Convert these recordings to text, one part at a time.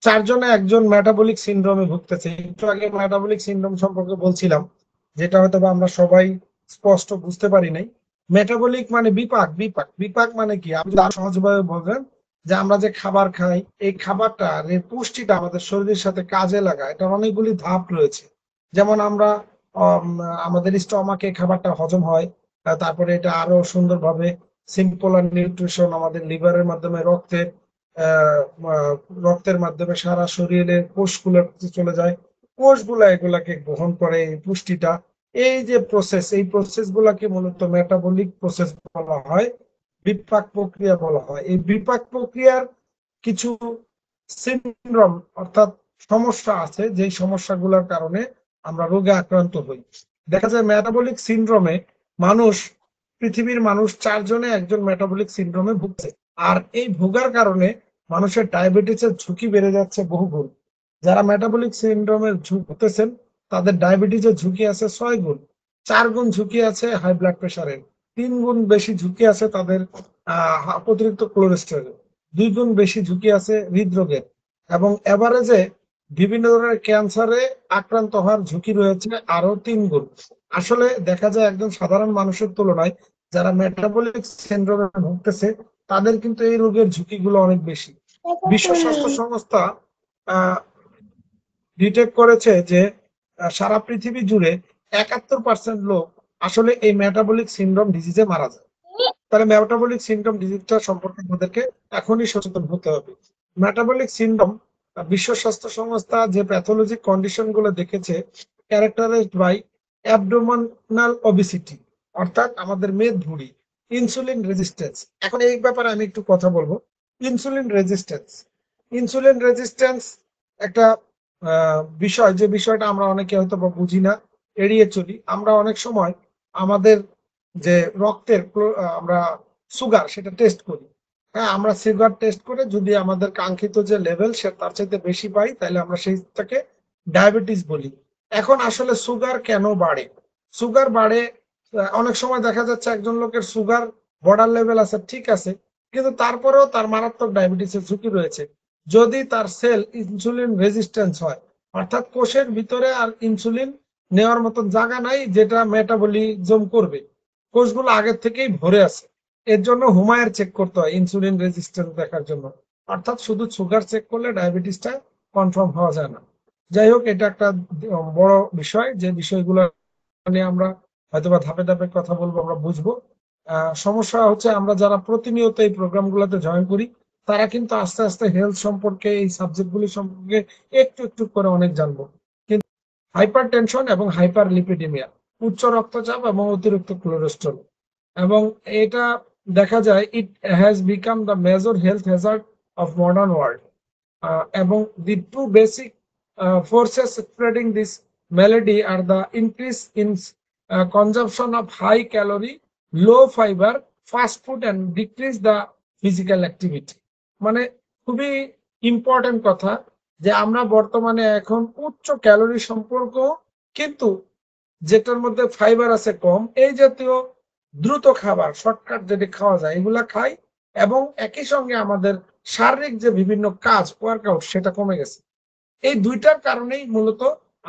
চারজনে একজন মেটাবলিক সিনড্রোমে ভুগতেছে। একটু আগে মেটাবলিক সিনড্রোম সম্পর্কে বলছিলাম, যেটা হয়তো বা আমরা সবাই স্পষ্ট বুঝতে পারি নাই। মেটাবলিক মানে বিপাক। বিপাক বিপাক মানে কি, আপনি যদি আরো সহজভাবে বলবেন যে আমরা যে খাবার খাই, এই খাবারটা এর পুষ্টিটা আমাদের শরীরের সাথে কাজে লাগায়, এটার অনেকগুলি ধাপ রয়েছে। যেমন আমরা আম, আমাদের স্টমাকে খাবারটা হজম হয়, তারপরে এটা আরো সুন্দরভাবে সিম্পল আর নিউট্রিশন আমাদের লিভারের মাধ্যমে আহ, আহ, রক্তের মাধ্যমে সারা শরীরের কোষগুলোর কাছে চলে যায়। কোষগুলা এগুলাকে গ্রহণ করে এই পুষ্টিটা। এই যে প্রসেস, এই প্রসেস গুলাকে মূলত মেটাবলিক প্রসেস বলা হয়, বিপাক প্রক্রিয়া বলা হয়। এই বিপাক প্রক্রিয়ার কিছু সিনড্রোম অর্থাৎ সমস্যা আছে, যেই সমস্যাগুলোর কারণে আমরা রোগে আক্রান্ত হই। দেখা যায় মেটাবলিক সিনড্রোমে মানুষ, পৃথিবীর মানুষ চারজনে একজন মেটাবলিক সিনড্রোমে ভুগছে। আর এই ভোগার কারণে মানুষের ডায়াবেটিসের ঝুঁকি বেড়ে যাচ্ছে বহুগুণ। যারা মেটাবলিক সিনড্রোমের ভুগতেছেন তাদের ডায়াবেটিসের ঝুঁকি আছে 6 গুণ। 4 গুণ ঝুঁকি আছে হাই ব্লাড প্রেশারের। 3 গুণ বেশি ঝুঁকি আছে তাদের অতিরিক্ত কোলেস্টেরল। 2 গুণ বেশি ঝুঁকি আছে হৃদরোগের। এবং এভারেজে বিভিন্ন ধরনের ক্যান্সারে আক্রান্ত হওয়ার ঝুঁকি রয়েছে আরো 3 গুণ। আসলে দেখা যায় একজন সাধারণ মানুষের তুলনায় যারা মেটাবলিক সিনড্রোমে ভুগতেছে তাদের কিন্তু এই রোগের ঝুঁকিগুলো অনেক বেশি। বিশ্ব স্বাস্থ্য সংস্থা ডিটেক্ট করেছে যে সারা পৃথিবী জুড়ে 71% লোক আসলে এই মেটাবলিক সিনড্রোম ডিজিজে মারা যায়। তাহলে মেটাবলিক সিনড্রোম ডিজিজটা সম্পর্কে আমাদেরকে এখনই সচেতন হতে হবে। মেটাবলিক সিনড্রোম, বিশ্ব স্বাস্থ্য সংস্থা যে প্যাথোলজিক কন্ডিশন গুলো দেখেছে, ক্যারেক্টারাইজড বাই অ্যাবডোমিনাল ওবেসিটি, অর্থাৎ আমাদের মেদ ভুঁড়ি, ইনসুলিন রেজিস্ট্যান্স। এখন এই ব্যাপারে আমি একটু কথা বলবো। ইনসুলিন রেজিস্ট্যান্স, ইনসুলিন রেজিস্ট্যান্স একটা বিষয়, যে বিষয়টা আমরা অনেকে হয়তো বুঝি না, এড়িয়ে চলি। আমরা অনেক সময় আমাদের যে রক্তের আমরা সুগার সেটা টেস্ট করি। হ্যাঁ, আমরা সুগার টেস্ট করে যদি আমাদের কাঙ্ক্ষিত যে লেভেল সে তার চাইতে বেশি পাই, তাহলে আমরা সেইটাকে ডায়াবেটিস বলি। এখন আসলে সুগার কেন বাড়ে? সুগার বাড়ে, অনেক সময় দেখা যাচ্ছে একজন লোকের সুগার বর্ডার লেভেল আছে, ঠিক আছে, কিন্তু তারপরেও তার মারাত্মক ডায়াবেটিসের ঝুঁকি রয়েছে। যদি তার সেল ইনসুলিন রেজিস্ট্যান্স হয়, অর্থাৎ কোষের ভিতরে আর ইনসুলিন নেওয়ার মতন জায়গা নাই যেটা মেটাবলিজম করবে, কোষগুলো আগের থেকেই ভরে আছে। এর জন্য হুমায়ের চেক করতে হয় ইনসুলিন রেজিস্ট্যান্স দেখার জন্য। অর্থাৎ শুধু সুগার চেক করলে ডায়াবেটিসটা কনফার্ম হওয়া যায় না। যাই হোক, এটা একটা বড় বিষয়, যে বিষয়গুলো নিয়ে আমরা হয়তোবা ধাপে ধাপে কথা বলবো, আমরা বুঝবো। সমস্যা হচ্ছে আমরা যারা প্রতিনিয়ত এই প্রোগ্রামগুলোতে জয়েন করি তারা কিন্তু আস্তে আস্তে হেলথ সম্পর্কে, এই সাবজেক্টগুলি সম্পর্কে একটু একটু করে অনেক জানবো। কিন্তু হাইপার টেনশন এবং হাইপার লিপিডেমিয়া, উচ্চ রক্তচাপ এবং অতিরিক্ত কোলেস্টেরল, এবং এটা দেখা যায় it has become the major health Hazard of modern world. এবং the two basic forces spreading this malady are the increase in consumption of high calorie, low fiber, fast food and decrease the physical activity. মানে খুবই important কথা, যে আমরা বর্তমানে এখন উচ্চ calorie সম্পর্ক, কিন্তু যেটার মধ্যে ফাইবার আছে কম, এই জাতীয় দ্রুত খাবার, শর্টকাট যেটা খাওয়া যায় এগুলা খাই। এবং একই সঙ্গে আমাদের শারীরিক যে বিভিন্ন কাজ, ওয়ার্কআউট, সেটা কমে গেছে। এই দুইটার কারণেই মূলত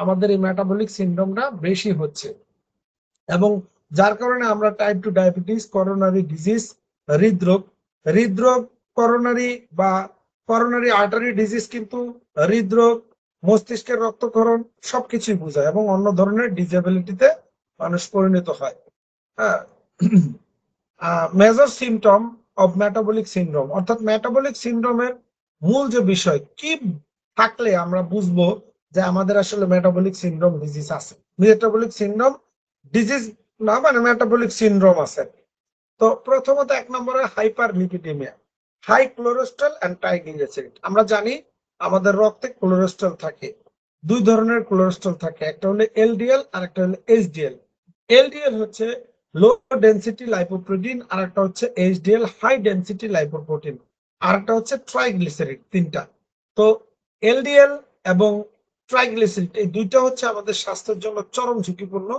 আমাদের এই মেটাবলিক সিনড্রোমটা বেশি হচ্ছে। এবং যার কারণে আমরা টাইপ 2 ডায়াবেটিস, করোনারি ডিজিজ, হৃদরোগ, হৃদরোগ, করোনারি বা করোনারি আর্টারি ডিজিজ কিন্তু হৃদরোগ, মস্তিষ্কের রক্তক্ষরণ সবকিছুই বোঝায়, এবং অন্য ধরনের ডিসেবিলিটিতে মানুষ পরিণত হয়। হ্যাঁ, major symptom of metabolic syndrome, অর্থাৎ মেটাবলিক সিনড্রোমের মূল যে বিষয় কি থাকলে আমরা বুঝবো যে আমাদের আসলে মেটাবলিক সিনড্রোম ডিজিজ আছে। মেটাবলিক সিনড্রোম ডিজিজ না, মানে মেটাবলিক সিনড্রোম আছে। তো প্রথমত 1 নম্বরে hyperlipidaemia, high cholesterol and triglyceride. আমরা জানি আমাদের রক্তে কোলেস্টেরল থাকে, 2 ধরনের কোলেস্টেরল থাকে, একটা হলো এলডিএল আর একটা হলো এইচডিএল। এলডিএল হচ্ছে লো ডেনসিটি লাইপোপ্রোটিন, আর একটা হচ্ছে এইচডিএল হাই ডেনসিটি লাইপোপ্রোটিন, আর একটা হচ্ছে ট্রাইগ্লিসারাইড। তিনটা। তো এলডিএল এবং ট্রাইগ্লিসারাইড এই দুইটা হচ্ছে আমাদের স্বাস্থ্যের জন্য চরম ঝুঁকিপূর্ণ,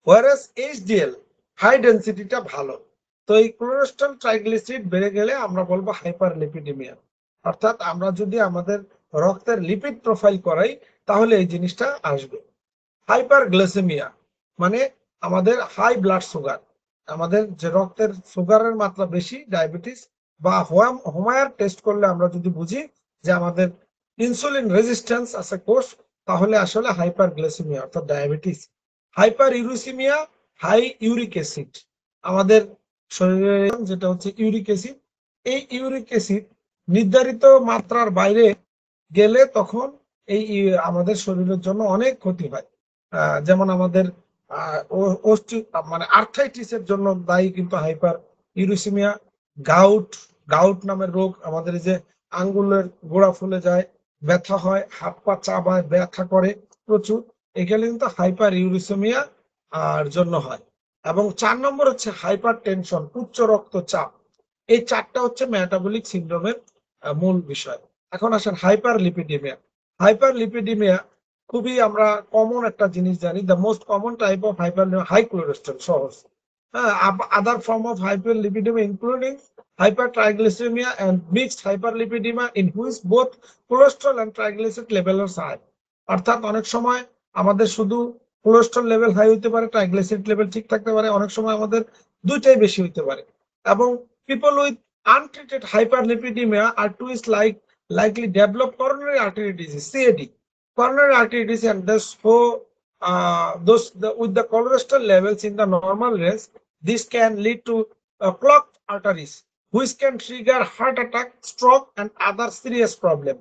ওয়ারাস এইচডিএল হাই ডেনসিটিটা ভালো। তো এই কোলেস্টেরল ট্রাইগ্লিসারাইড বেড়ে গেলে আমরা বলবো হাইপার লিপিডেমিয়া। অর্থাৎ আমরা যদি আমাদের রক্তের লিপিড প্রোফাইল করাই, তাহলে এই জিনিসটা আসবে। হাইপারগ্লাইসেমিয়া মানে আমাদের হাই ব্লাড সুগার, আমাদের যে রক্তের সুগারের মাত্রা বেশি, ডায়াবেটিস বা হোমায়ার টেস্ট করলে আমরা যদি বুঝি যে আমাদের ইনসুলিন রেজিস্ট্যান্স আছে কোষ, তাহলে আসলে হাইপারগ্লাইসেমিয়া অর্থাৎ diabetes. Hyperuricaemia, high uric acid, আমাদের শরীরে যেটা হচ্ছে ইউরিক অ্যাসিড, এই ইউরিক অ্যাসিড নির্ধারিত মাত্রার বাইরে গেলে তখন এই আমাদের শরীরের জন্য অনেক ক্ষতি হয়। যেমন আমাদের মানে আর্থাইটিসের জন্য দায়ী কিন্তু হাইপার ইউরিসিমিয়া। গাউট, গাউট নামের রোগ, আমাদের যে আঙ্গুলের গোড়া ফুলে যায়, ব্যথা হয়, হাত পা চাবায়, ব্যথা করে প্রচুর, এগুলো কিন্তু হাইপার ইউরিসিমিয়া আর জন্য হয়। এবং 4 নম্বর হচ্ছে হাইপার টেনশন, উচ্চ রক্তচাপ। এই 4টা হচ্ছে মেটাবলিক সিনড্রোমের মূল বিষয়। এখন আসেন হাইপার লিপিডিমিয়া। হাইপার লিপিডিমিয়া খুবই আমরা কমন একটা জিনিস জানি, the most common type of hyper high cholesterol সহজ। হ্যাঁ, other form of hyperlipidaemia including hypertriglyceridaemia and mixed hyperlipidaemia in which both cholesterol and triglyceride level are high. অর্থাৎ অনেক সময় আমাদের শুধু কোলেস্ট্রল লেভেল হাই হতে পারে, triglyceride level ঠিক থাকতে পারে, অনেক সময় আমাদের দুইটাই বেশি হতে পারে। এবং people with untreated hyperlipidemia are too likely develop coronary artery disease (CAD), coronary artery disease, and with the cholesterol levels in the normal range, this can lead to clogged arteries, which can trigger heart attack, stroke, and other serious problem.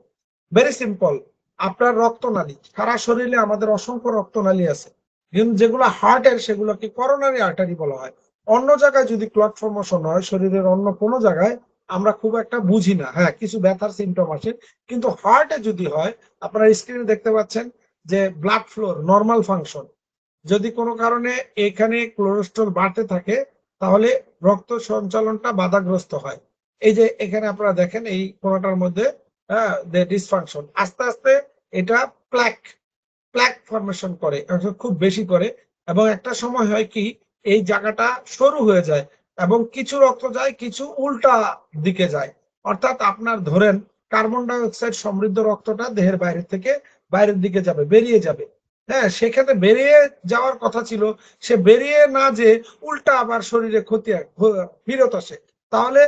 Very simple. আপনার রক্তনালী, সারা শরীরে আমাদের অসংখ্য রক্তনালী আছে, কিন্তু যেগুলো হার্টের সেগুলোকে করোনারি আর্টারি বলা হয়। অন্য জায়গায় যদি ক্লট ফর্মেশন হয় শরীরের অন্য কোনো জায়গায়, আমরা খুব একটা বুঝি না, হ্যাঁ কিছু ব্যথার সিমটম আসে, কিন্তু হার্টে যদি হয়, আপনারা স্ক্রিনে দেখতে পাচ্ছেন যে ব্লাড ফ্লোর নর্মাল ফাংশন, যদি কোনো কারণে এখানে কোলেস্ট্রল বাড়তে থাকে তাহলে রক্ত সঞ্চালনটা বাধাগ্রস্ত হয়। এই যে এখানে আপনারা দেখেন এই কোণাটার মধ্যে ডিসফাংশন, আস্তে আস্তে এটা প্ল্যাক প্ল্যাক ফর্মেশন করে, খুব বেশি করে, এবং একটা সময় হয় কি এই জায়গাটা সরু হয়ে যায় এবং কিছু রক্ত যায়, কিছু উল্টা দিকে যায়। অর্থাৎ আপনার ধরেন কার্বন ডাই অক্সাইড সমৃদ্ধ রক্তটা দেহের বাইরে থেকে বাইরের দিকে যাবে, বেরিয়ে যাবে। হ্যাঁ, সেখানে বেরিয়ে যাওয়ার কথা ছিল, সে বেরিয়ে না যে উল্টা আবার শরীরে ক্ষতি ফিরত আসে। তাহলে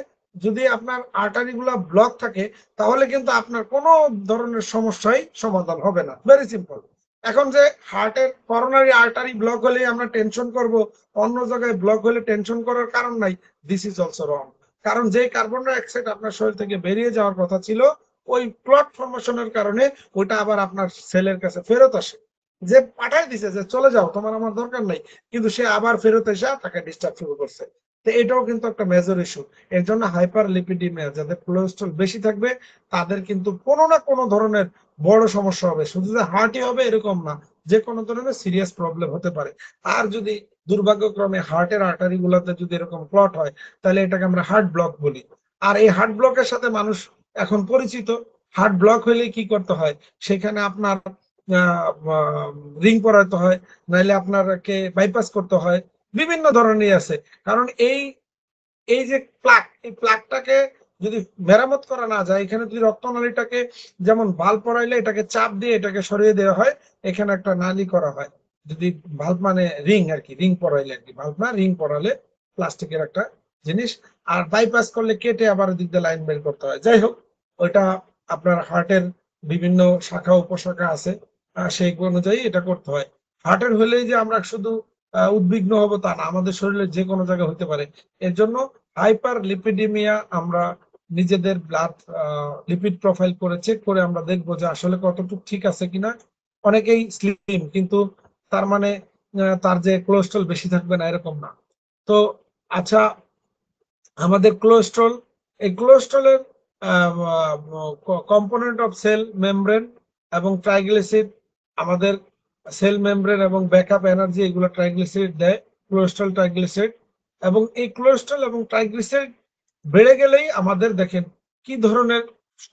যদি আপনার আর্টারি গুলা ব্লক থাকে তাহলে কিন্তু আপনার কোনো ধরনের সমস্যাই সমাধান হবে না। Very simple. এখন যে হার্টের করোনারি আর্টারি ব্লক হলে আমরা টেনশন করব, অন্য জায়গায় ব্লক হলে টেনশন করার কারণ নাই, দিস ইজ অলসো রং। কারণ যে কার্বন ডাই অক্সাইড আপনার শরীর থেকে বেরিয়ে যাওয়ার কথা ছিল, ওই ক্লট ফর্মেশনের কারণে ওইটা আবার আপনার সেলের কাছে ফেরত আসে, যে পাঠাই দিছে যে চলে যাও, তোমার আমার দরকার নাই, কিন্তু সে আবার ফেরত এসে তাকে ডিস্টার্ব শুরু করছে। তো এটাও কিন্তু একটা মেজর ইস্যু। এর জন্য হাইপার লিপিডিমিয়া, যাদের কোলেস্ট্রল বেশি থাকবে তাদের কিন্তু কোনো না কোনো ধরনের বড় সমস্যা হবে, শুধু যে হার্টই হবে এরকম না, যে কোনো ধরনের সিরিয়াস প্রবলেম হতে পারে। আর যদি দুর্ভাগ্যক্রমে হার্টের আর্টারি গুলোতে যদি এরকম ক্লট হয়, তাহলে এটাকে আমরা হার্ট ব্লক বলি। আর এই হার্ট ব্লকের সাথে মানুষ এখন পরিচিত। হার্ট ব্লক হলে কি করতে হয়, সেখানে আপনার রিং পরাতে হয়, নাইলে আপনাকে বাইপাস করতে হয়, বিভিন্ন ধরনের আছে। কারণ এই এই যে প্লাক, এই প্লাকটাকে যদি মেরামত করা না যায়, এখানে যদি রক্তনালীটাকে যেমন ভাল্ব পরাইলে এটাকে চাপ দিয়ে এটাকে সরিয়ে দেওয়া হয়, এখানে একটা নালী করা হয়, যদি ভাল্ব মানে রিং আর কি, রিং পরাইলে আর কি, ভাল্ব না, রিং পরালে প্লাস্টিকের একটা জিনিস। আর বাইপাস করলে কেটে আবার দিক দিয়ে লাইন বের করতে হয়। যাই হোক, ওইটা আপনার হার্টের বিভিন্ন শাখা উপশাখা আছে, সেই অনুযায়ী এটা করতে হয়। হার্টের হলেই যে আমরা শুধু উদ্বিগ্ন হব তা না, আমাদের শরীরে যে কোনো জায়গায় হতে পারে। এর জন্য হাইপার লিপিডিমিয়া আমরা নিজেদের ব্লাড লিপিড প্রোফাইল করে চেক করে আমরা দেখবো যে আসলে কতটুকু ঠিক আছে কিনা। অনেকেই স্লিম, কিন্তু তার মানে তার যে কোলেস্ট্রল বেশি থাকবে না এরকম না। তো আচ্ছা, আমাদের কোলেস্ট্রল, এই কোলেস্ট্রলের কম্পোনেন্ট অফ সেল মেমব্রেন এবং ট্রাইগ্লিসাইড, আমাদের সেল মেমব্রেন এবং ব্যাকআপ এনার্জি, এগুলো ট্রাইগ্লিসাইড দেয়, কোলেস্ট্রল ট্রাইগ্লিসাইড। এবং এই কোলেস্ট্রল এবং ট্রাইগ্লিসাইড বেড়ে গেলেই আমাদের দেখেন কি ধরনের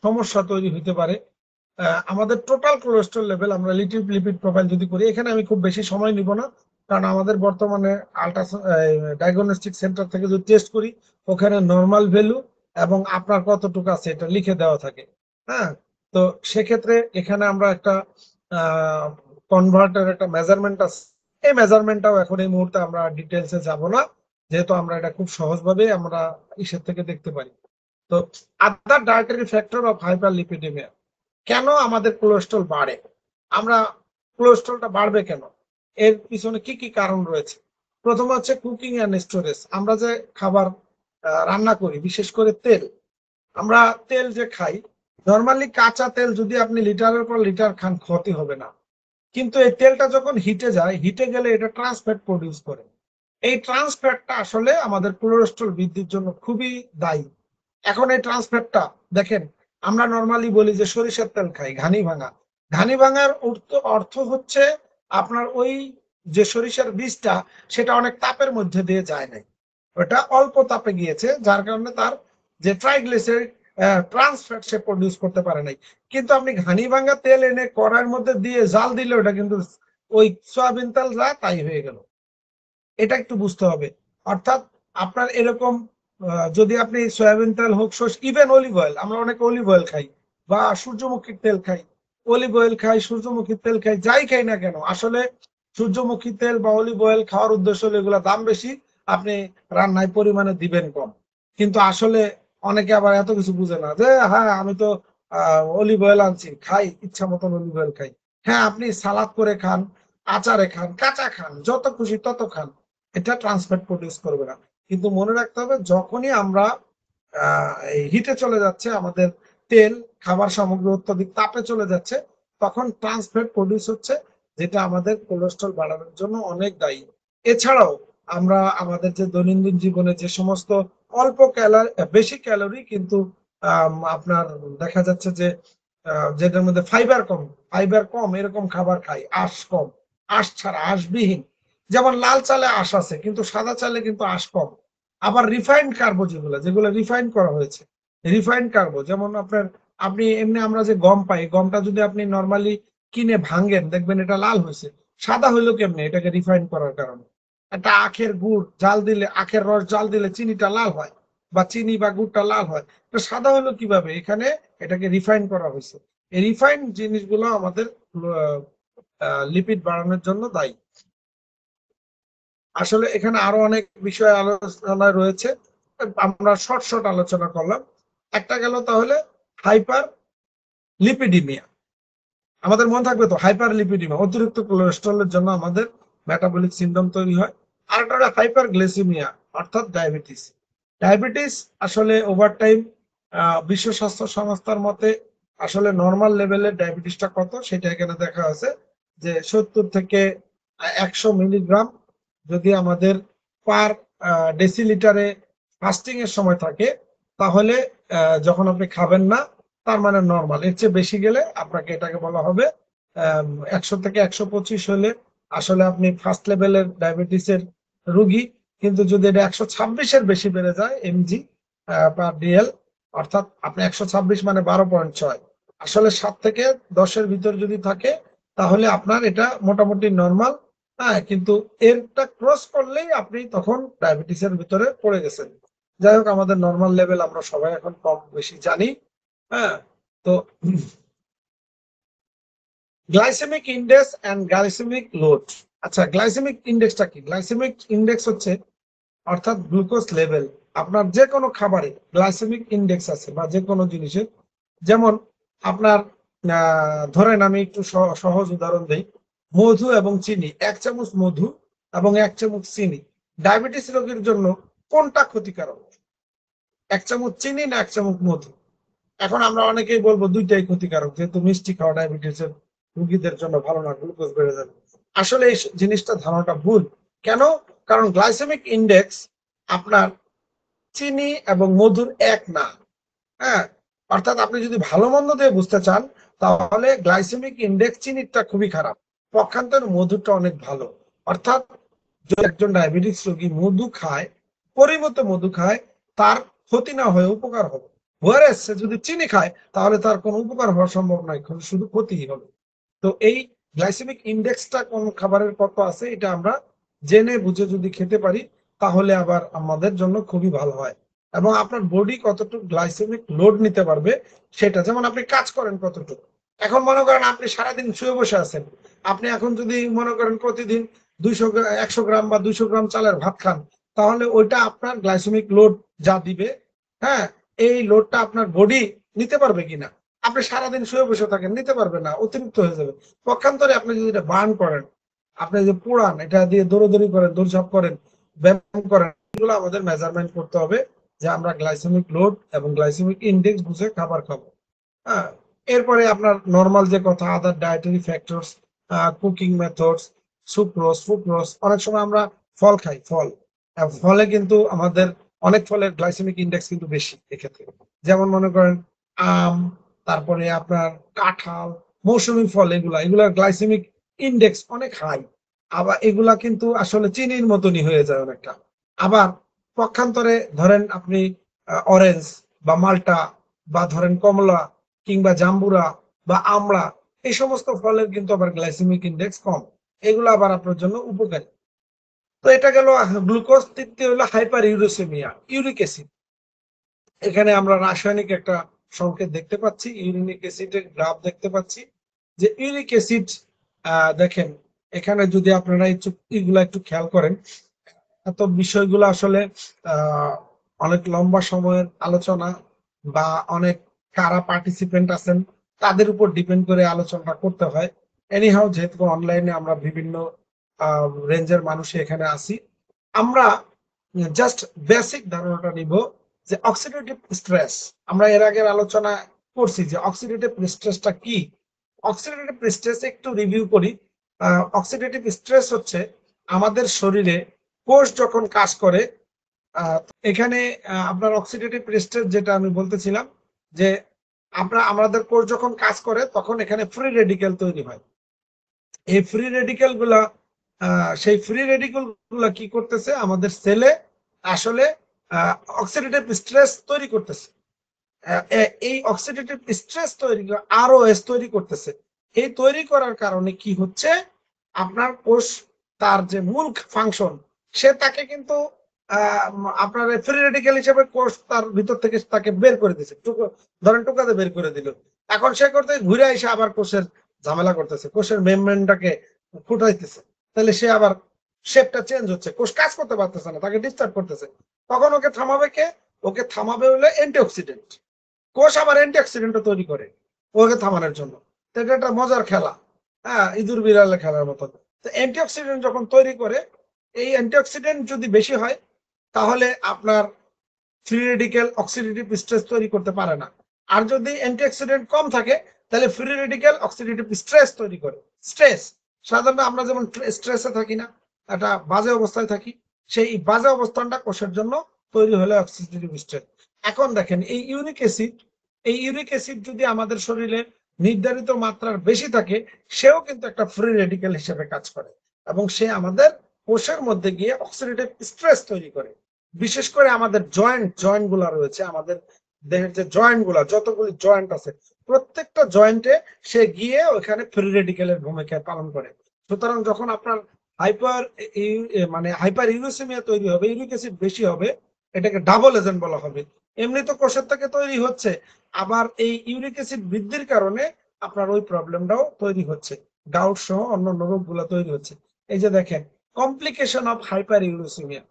সমস্যা তৈরি হতে পারে। আমাদের টোটাল কোলেস্ট্রল লেভেল আমরা লিপিড প্রোফাইল যদি করি, এখানে আমি খুব বেশি সময় নিব না, কারণ আমাদের বর্তমানে ডায়াগনস্টিক সেন্টার থেকে যদি টেস্ট করি, ওখানে নর্মাল ভ্যালু এবং আপনার কতটুকু আছে এটা লিখে দেওয়া থাকে। হ্যাঁ, তো সেক্ষেত্রে এখানে আমরা একটা কনভার্টার একটা মেজারমেন্ট আছে, এই মেজারমেন্টটাও এখন এই মুহূর্তে আমরা ডিটেলসে যাব না, যেহেতু আমরা এটা খুব সহজভাবে আমরা ইসের থেকে দেখতে পারি। তো আদার ডায়েটারি ফ্যাক্টর অফ হাইপারলিপিডেমিয়া, কেন আমাদের কোলেস্ট্রল বাড়ে, আমরা কোলেস্ট্রলটা বাড়বে কেন, এর পিছনে কি কি কারণ রয়েছে। প্রথম হচ্ছে কুকিং অ্যান্ড স্টোরেজ, আমরা যে খাবার রান্না করি, বিশেষ করে তেল, আমরা তেল যে খাই, নর্মালি কাঁচা তেল যদি আপনি লিটারের পর লিটার খান ক্ষতি হবে না, কিন্তু এই তেলটা যখন হিটে যায়, হিটে গেলে এটা ট্রান্সফ্যাট প্রডিউস করে। এই ট্রান্সফ্যাটটা আসলে আমাদের কোলেস্ট্রল বৃদ্ধির জন্য খুবই দায়ী। এখন এই ট্রান্সফ্যাটটা দেখেন, আমরা নর্মালি বলি যে সরিষার তেল খাই, ঘানি ভাঙা। ঘানি ভাঙার অর্থ হচ্ছে আপনার ওই যে সরিষার বীজটা, সেটা অনেক তাপের মধ্যে দিয়ে যায় নাই, ওটা অল্প তাপে গিয়েছে, যার কারণে তার যে ট্রাইগ্লিসারাইড ট্রান্সফ্যাট সে প্রডিউস করতে পারে নাই। কিন্তু আপনি ঘানি ভাঙা তেল এনে কড়াইয়ের মধ্যে দিয়ে জাল দিলে ওটা কিন্তু ওই সয়াবিন তেল যা তাই হয়ে গেল। এটা একটু বুঝতে হবে। অর্থাৎ আপনার এরকম যদি আপনি সয়াবিন তেল হোক, ইভেন অলিভ অয়েল, আমরা অনেক অলিভ অয়েল খাই বা সূর্যমুখীর তেল খাই, অলিভ অয়েল খাই, সূর্যমুখীর তেল খাই, যাই খাই না কেন, আসলে সূর্যমুখী তেল বা অলিভ অয়েল খাওয়ার উদ্দেশ্য হলো এগুলো দাম বেশি, আপনি রান্নায় পরিমাণে দিবেন কম। কিন্তু আসলে অনেকে আবার এত কিছু বুঝে না যে হ্যাঁ আমি তো অলিভ অয়েল আনছি, খাই ইচ্ছা মতন অলিভ অয়েল খাই। হ্যাঁ, আপনি সালাদ করে খান, আচারে খান, কাঁচা খান, যত খুশি তত খান, এটা ট্রান্সফ্যাট প্রডিউস করবে না। কিন্তু মনে রাখতে হবে, যখনই আমরা হিটে চলে যাচ্ছে আমাদের তেল, খাবার সামগ্রী অত্যধিক তাপে চলে যাচ্ছে, তখন ট্রান্সফ্যাট প্রডিউস হচ্ছে, যেটা আমাদের কোলেস্ট্রল বাড়ানোর জন্য অনেক দায়ী। এছাড়াও আমরা আমাদের যে দৈনন্দিন জীবনে যে সমস্ত অল্প ক্যালোরি, বেশি ক্যালোরি কিন্তু আপনার দেখা যাচ্ছে যে যেটার মধ্যে ফাইবার কম এরকম খাবার খাই, আঁশ কম, আঁশ ছাড়া, আঁশবিহীন, যেমন লাল চালে আঁশ আছে কিন্তু সাদা চালে কিন্তু আঁশ কম। আবার রিফাইন্ড কার্বো, যেগুলো রিফাইন করা হয়েছে, রিফাইন্ড কার্বো, যেমন আপনি এমনি আমরা যে গম পাই, গমটা যদি আপনি নর্মালি কিনে ভাঙেন, দেখবেন এটা লাল হয়েছে, সাদা হইলো কেমনে, এটাকে রিফাইন করার কারণে। একটা আখের গুড় জাল দিলে, আখের রস জাল দিলে চিনিটা লাল হয়, বা চিনি বা গুড়টা লাল হয়, তো সাদা হলো কিভাবে, এখানে এটাকে রিফাইন করা হয়েছে। এই রিফাইন জিনিসগুলো আমাদের লিপিড বাড়ানোর জন্য দায়ী। আসলে এখানে আরো অনেক বিষয় আলোচনা রয়েছে, আমরা শর্ট আলোচনা করলাম। একটা গেল তাহলে হাইপার লিপিডিমিয়া, আমাদের মনে থাকবে তো, হাইপার লিপিডিমিয়া অতিরিক্ত কোলেস্ট্রলের জন্য আমাদের মেটাবলিক সিনড্রোম তৈরি হয়। আর একটা হলো হাইপার গ্লাইসেমিয়া, অর্থাৎ ডায়াবেটিস। ডায়াবেটিস আসলে ওভার টাইম বিশ্ব স্বাস্থ্য সংস্থার মতে আসলে নর্মাল লেভেলের ডায়াবেটিসটা কত সেটা এখানে দেখা আছে, যে 70 থেকে 100 মিলিগ্রাম যদি আমাদের পার ডেসিলিটারে ফাস্টিং এর সময় থাকে, তাহলে যখন আপনি খাবেন না, তার মানে নর্মাল। এর চেয়ে বেশি গেলে আপনাকে এটাকে বলা হবে 100 থেকে 125 হলে আসলে আপনি ফার্স্ট লেভেলের ডায়াবেটিসের রোগী। কিন্তু যদি এটা 126-এর বেশি বেড়ে যায় এমজি পার ডিএল, অর্থাৎ আপনি 126 মানে 12.6, আসলে 7 থেকে 10-এর ভিতর যদি থাকে, তাহলে আপনার এটা মোটামুটি নর্মাল। হ্যাঁ, কিন্তু এরটা ক্রস করলেই আপনি তখন ডায়াবেটিসের ভিতরে পড়ে গেছেন। যাই হোক, আমাদের নর্মাল লেভেল আমরা সবাই এখন কম বেশি জানি। হ্যাঁ, তো glycaemic index and glycaemic load. আচ্ছা, গ্লাইসেমিক ইন্ডেক্সটা কি? গ্লাইসেমিক ইন্ডেক্স হচ্ছে অর্থাৎ গ্লুকোজ লেভেল। আপনার যে কোনো খাবারে গ্লাইসেমিক ইন্ডেক্স আছে, বা যে কোনো জিনিসের। যেমন আপনার ধরেন, আমি একটু সহজ উদাহরণ দিই, মধু এবং চিনি, 1 চামচ মধু এবং 1 চামচ চিনি, ডায়াবেটিস রোগীর জন্য কোনটা ক্ষতিকারক, 1 চামচ চিনি না 1 চামচ মধু? এখন আমরা অনেকেই বলবো দুইটাই ক্ষতিকারক, যেহেতু মিষ্টি খাওয়া ডায়াবেটিসের রোগীদের জন্য ভালো না, গ্লুকোজ বেড়ে যাবে। আসলে এই জিনিসটা, ধারণাটা ভুল। কেন? কারণ গ্লাইসেমিক ইন্ডেক্স আপনার চিনি এবং মধুর এক না। হ্যাঁ, অর্থাৎ আপনি যদি ভালো মন্দ দিয়ে বুঝতে চান, তাহলে গ্লাইসেমিক ইন্ডেক্স চিনিটা খুবই খারাপ, পক্ষান্তর মধুরটা অনেক ভালো। অর্থাৎ যদি একজন ডায়াবেটিস রোগী মধু খায়, পরিমিত মধু খায়, তার ক্ষতি না হয়ে উপকার হবে। ওয়ারেস সে যদি চিনি খায়, তাহলে তার কোনো উপকার হওয়া সম্ভব নয়, শুধু ক্ষতিই হবে। তো এই গ্লাইসেমিক ইন্ডেক্সটা কোন খাবারের কত আছে, এটা আমরা জেনে বুঝে যদি খেতে পারি, তাহলে আবার আমাদের জন্য খুবই ভালো হয়। এবং আপনার বডি কতটুকু গ্লাইসেমিক লোড নিতে পারবে সেটা। যেমন আপনি কাজ করেন কতটুকু, এখন মনে করেন আপনি সারাদিন শুয়ে বসে আছেন, আপনি এখন যদি মনে করেন প্রতিদিন 100 গ্রাম বা 200 গ্রাম চালের ভাত খান, তাহলে ওইটা আপনার গ্লাইসেমিক লোড যা দিবে, হ্যাঁ, এই লোডটা আপনার বডি নিতে পারবে কিনা। আপনি সারাদিন শুয়ে বসে থাকেন, নিতে পারবে না, অতিরিক্ত হয়ে যাবে। পক্ষান্তরে আপনি যদি এটা বার্ন করেন, আপনি যে পোড়ান, এটা দিয়ে দৌড়াদৌড়ি করেন, দৌড়ঝাঁপ করেন, ব্যায়াম করেন, এগুলো আমাদের মেজারমেন্ট করতে হবে যে আমরা গ্লাইসেমিক লোড এবং গ্লাইসেমিক ইনডেক্স বুঝে খাবার খাবো। হ্যাঁ, এরপরে আপনার নর্মাল যে কথা, other dietary factors, cooking methods, sucrose fructose, অনেক সময় আমরা ফল খাই, ফল, ফলে কিন্তু আমাদের অনেক ফলের গ্লাইসেমিক ইনডেক্স কিন্তু বেশি এক্ষেত্রে। যেমন মনে করেন আম, তারপরে আপনার কাঁঠাল, মৌসুমী ফল, এগুলার গ্লাইসেমিক ইনডেক্স অনেক হাই। আবার এগুলা কিন্তু আসলে চিনির মতনই হয়ে যায় অনেকটা। আবার পক্ষান্তরে ধরেন আপনি অরেঞ্জ বা মাল্টা বা ধরেন কমলা কিংবা জাম্বুরা বা আমড়া, এই সমস্ত ফলের কিন্তু আবার গ্লাইসেমিক ইনডেক্স কম, এগুলো আবার আপনার জন্য উপকারী। তো এটা গেল গ্লুকোজ। তৃতীয় হলো হাইপার ইউরেসেমিয়া, ইউরিক অ্যাসিড। এখানে আমরা রাসায়নিক একটা সংকেত দেখতে পাচ্ছি, ইউরিক অ্যাসিডের গ্রাফ দেখতে পাচ্ছি। যে ইউরিক অ্যাসিড, দেখেন এখানে যদি আপনারা এগুলা একটু খেয়াল করেন, এত বিষয়গুলো আসলে অনেক লম্বা সময়ের আলোচনা বা অনেক কারা পার্টিসিপেন্ট আছেন তাদের উপর ডিপেন্ড করে আলোচনা করতে হয়। এনিহাও, যেহেতু অনলাইনে আমরা বিভিন্ন রেঞ্জের মানুষ এখানে আসি, আমরা জাস্ট বেসিক ধারণাটা নিব যে অক্সিডেটিভ স্ট্রেস। আমরা এর আগের আলোচনা করছি যে অক্সিডেটিভ স্ট্রেসটা কি। অক্সিডেটিভ স্ট্রেস একটু রিভিউ করি। অক্সিডেটিভ স্ট্রেস হচ্ছে আমাদের শরীরে কোষ যখন কাজ করে, এখানে আপনার অক্সিডেটিভ স্ট্রেস যেটা আমি বলতেছিলাম, যে আমাদের কোষ যখন কাজ করে তখন এখানে ফ্রি রেডিক্যাল তৈরি হয়। এই ফ্রি রেডিক্যাল গুলা, সেই ফ্রি রেডিক্যাল গুলা কি করতেছে, আমাদের সেলে আসলে অক্সিডেটিভ স্ট্রেস তৈরি করতেছে। এই অক্সিডেটিভ স্ট্রেস তৈরি, আরওএস তৈরি করতেছে। এই তৈরি করার কারণে কি হচ্ছে, আপনার কোষ তার যে মূল ফাংশন, সে তাকে কিন্তু আপনার ফ্রি রেডিক্যাল হিসেবে কোষ তার ভিতর থেকে তাকে বের করে দিচ্ছে, ধরেন টুকাতে বের করে দিল। এখন সে করতে ঘুরে এসে আবার কোষের ঝামেলা করতেছে, কোষের মেমব্রেনটাকে ফুটাইতেছে। তাহলে সে আবার শেপটা চেঞ্জ হচ্ছে, কোষ কাজ করতে পারতেছে না, তাকে ডিস্টার্ব করতেছে। তখন ওকে থামাবে কে? ওকে থামাবে হলো অ্যান্টিঅক্সিডেন্ট। কোষ আবার অ্যান্টিঅক্সিডেন্টও তৈরি করে ওকে থামানোর জন্য। তো এটা একটা মজার খেলা, হ্যাঁ, ইঁদুর বিড়ালের খেলার মতো। তো অ্যান্টিঅক্সিডেন্ট যখন তৈরি করে, এই অ্যান্টিঅক্সিডেন্ট যদি বেশি হয় তাহলে আপনার ফ্রি রেডিক্যাল অক্সিডেটিভ স্ট্রেস তৈরি করতে পারে না। আর যদি অ্যান্টিঅক্সিডেন্ট কম থাকে তাহলে ফ্রি রেডিক্যাল অক্সিডেটিভ স্ট্রেস তৈরি করে। স্ট্রেস, সাধারণত আমরা যেমন স্ট্রেসে থাকি না, একটা বাজে অবস্থায় থাকি, সেই বাজে অবস্থানটা কোষের জন্য তৈরি হলে অক্সিডেটিভ স্ট্রেস। এখন দেখেন এই ইউরিক অ্যাসিড যদি আমাদের শরীরে নির্ধারিত মাত্রার বেশি থাকে, সেও কিন্তু একটা ফ্রি রেডিক্যাল হিসেবে কাজ করে এবং সে আমাদের কোষের মধ্যে গিয়ে অক্সিডেটিভ স্ট্রেস তৈরি করে। বিশেষ করে আমাদের জয়েন্ট গুলা রয়েছে, আমাদের দেহের যে জয়েন্ট গুলা, যতগুলি জয়েন্ট আছে, প্রত্যেকটা জয়েন্টে সে গিয়ে ওখানে ফ্রি রেডিক্যালের ভূমিকা পালন করে। সুতরাং যখন আপনার হাইপার মানে হাইপার ইউরেসিমিয়া তৈরি হবে, ইউরিক অ্যাসিড বেশি হবে, এটাকে ডাবল এজেন্ট বলা হবে। এমনি তো কোষের থেকে তৈরি হচ্ছে, আবার এই ইউরিক অ্যাসিড বৃদ্ধির কারণে আপনার ওই প্রবলেমটাও তৈরি হচ্ছে, গাউট সহ অন্যান্য রোগগুলো তৈরি হচ্ছে। এই যে দেখেন, complication of hyper uricaemia,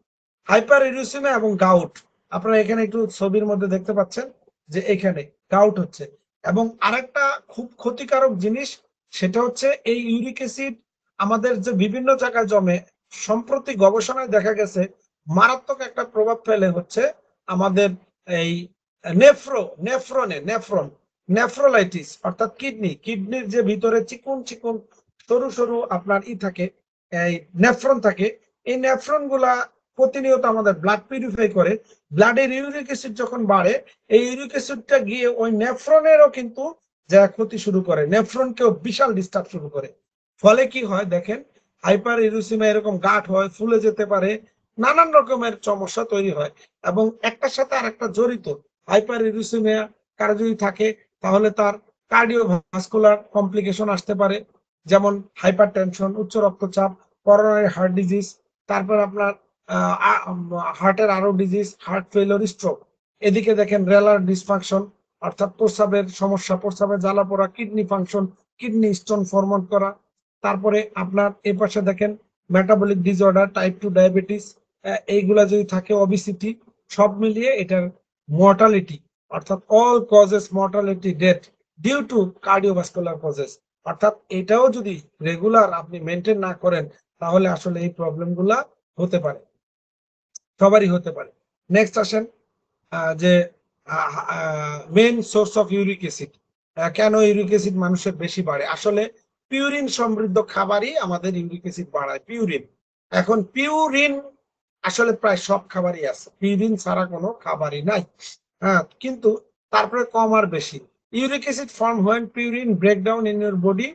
hyper uricaemia এবং গাউট, আপনারা এখানে একটু ছবির মধ্যে দেখতে পাচ্ছেন যে এখানে গাউট হচ্ছে। এবং আরেকটা খুব ক্ষতিকারক জিনিস, সেটা হচ্ছে এই ইউরিক অ্যাসিড আমাদের যে বিভিন্ন জায়গায় জমে, সম্প্রতি গবেষণায় দেখা গেছে মারাত্মক একটা প্রভাব ফেলে হচ্ছে আমাদের এই নেফ্রোলাইটিস, অর্থাৎ কিডনির যে ভিতরে চিকুন চিকুন সরু সরু আপনার থাকে, এই নেফ্রন থাকে। এই নেফ্রন গুলা প্রতিনিয়ত আমাদের ব্লাড পিউরিফাই করে। ব্লাডের ইউরিক অ্যাসিড যখন বাড়ে, এই ইউরিক অ্যাসিডটা গিয়ে ওই নেফ্রনেরও কিন্তু যা ক্ষতি শুরু করে, নেফ্রনকেও বিশাল ডিস্টার্ব শুরু করে। ফলে কি হয় দেখেন, হাইপার ইউরেসিমিয়া এরকম গাঁট হয়, ফুলে যেতে পারে, নানান রকমের সমস্যা তৈরি হয় এবং একটার সাথে আরেকটা জড়িত। হাইপার ইউরেসিমিয়া কারো যদি থাকে তাহলে তার কার্ডিওভাস্কুলার কমপ্লিকেশন আসতে পারে, যেমন হাইপার টেনশন, উচ্চ রক্তচাপ, করোনারি হার্ট ডিজিজ, তারপর আপনার হার্টের আরো ডিজিজ, হার্ট ফেলিওর, স্ট্রোক। এদিকে দেখেন রেলার ডিসফাংশন, অর্থাৎ প্রস্রাবের সমস্যা, প্রস্রাবের জ্বালা পোড়া, kidney function, kidney stone format করা। তারপরে আপনার এই পাশে দেখেন মেটাবলিক ডিসঅর্ডার, টাইপ 2 ডায়াবেটিস, এইগুলা যদি থাকে, অবিসিটি, সব মিলিয়ে এটার মর্টালিটি, অর্থাৎ all causes mortality death due to cardiovascular causes, অর্থাৎ এটাও যদি রেগুলার আপনি মেনটেন না করেন তাহলে আসলে এই প্রবলেমগুলা হতে পারে, সবারই হতে পারে। নেক্সট আসেন যে main source of uric acid, কেন ইউরিক অ্যাসিড মানুষের বেশি বাড়ে? আসলে পিউরিন সমৃদ্ধ খাবারই আমাদের ইউরিক অ্যাসিড বাড়ায়। পিউরিন, এখন পিউরিন আসলে প্রায় সব খাবারই আছে, পিউরিন ছাড়া কোনো খাবারই নাই। হ্যাঁ, কিন্তু তারপরে কম আর বেশি। Uric acid form when purine break down in your body,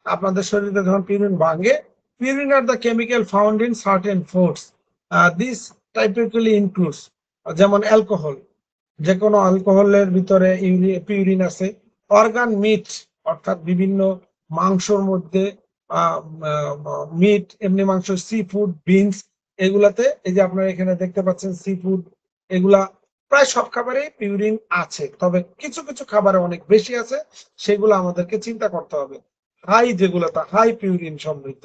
আপনাদের শরীরে যখন পিউরিন ভাঙে। Purine are the chemical found in certain foods, this typically includes, যেমন অ্যালকোহল, যে কোনো অ্যালকোহলের ভিতরে পিউরিন আছে। অর্গান মিট, অর্থাৎ বিভিন্ন মাংসর মধ্যে মিট, এমনি মাংস, সি ফুড, বিনস, এগুলাতে এই যে আপনারা এখানে দেখতে পাচ্ছেন সি ফুড, এগুলা প্রায় সব খাবারে পিউরিন আছে, তবে কিছু কিছু খাবারে অনেক বেশি আছে, সেগুলো আমাদেরকে চিন্তা করতে হবে। হাই যেগুলোতে হাই পিউরিন সমৃদ্ধ,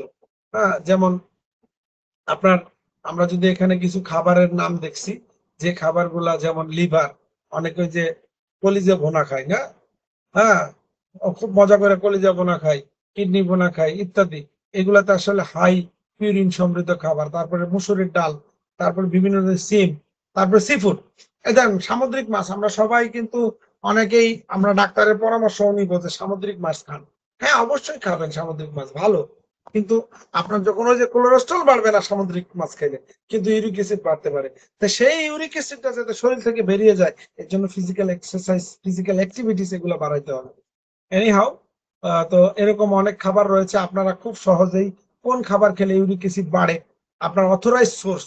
হ্যাঁ, যেমন আপনার, আমরা যদি এখানে কিছু খাবারের নাম দেখছি, যে খাবারগুলা যেমন লিভার, অনেকে ওই যে কলিজা ভুনা খায় না, হ্যাঁ, খুব মজা করে কলিজা ভুনা খায়, কিডনি ভুনা খায় ইত্যাদি, এগুলাতে আসলে হাই পিউরিন সমৃদ্ধ খাবার। তারপরে মুসুরির ডাল, তারপরে বিভিন্ন ধরনের সিম, তারপরে সি ফুড। এই দেখেন সামুদ্রিক মাছ, আমরা সবাই কিন্তু অনেকেই আমরা ডাক্তারের পরামর্শ নিব যে সামুদ্রিক মাছ খান। হ্যাঁ, অবশ্যই খাবেন সামুদ্রিক মাছ, ভালো, কিন্তু আপনার যখন ওই যে কোলেস্ট্রল বাড়বে না সামুদ্রিক মাছ খাইলে, কিন্তু ইউরিক অ্যাসিড বাড়তে পারে। তো সেই ইউরিক অ্যাসিডটা যাতে শরীর থেকে বেরিয়ে যায়, এর জন্য ফিজিক্যাল এক্সারসাইজ, ফিজিক্যাল অ্যাক্টিভিটিস এগুলো বাড়াইতে হবে। এনিহাউ, তো এরকম অনেক খাবার রয়েছে, আপনারা খুব সহজেই কোন খাবার খেলে ইউরিক অ্যাসিড বাড়ে, আপনার অথরাইজ সোর্স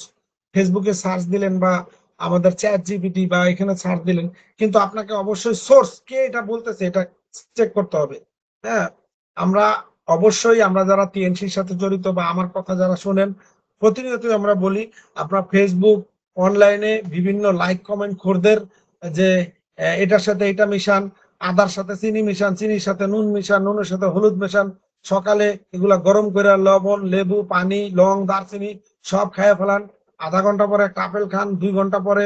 ফেসবুকে সার্চ দিলেন বা আমাদের চ্যাট জিপিটি বা এখানে সার্চ দিলেন, কিন্তু আপনাকে অবশ্যই সোর্স কে এটা বলতেছে এটা চেক করতে হবে। হ্যাঁ, আমরা অবশ্যই, আমরা যারা টিএনসির সাথে জড়িত বা আমার কথা যারা শোনেন, প্রতিনিয়তই আমরা বলি, আপনার ফেসবুক অনলাইনে বিভিন্ন লাইক কমেন্ট খোরদের যে এটার সাথে এটা মিশান, আদার সাথে চিনি মিশান, চিনির সাথে নুন মিশান, নুনের সাথে হলুদ মেশান, সকালে এগুলা গরম করে লবণ, লেবু, পানি, লং, দারচিনি সব খাইয়ে ফেলান, আধা ঘন্টা পরে একটা আপেল খান, 2 ঘন্টা পরে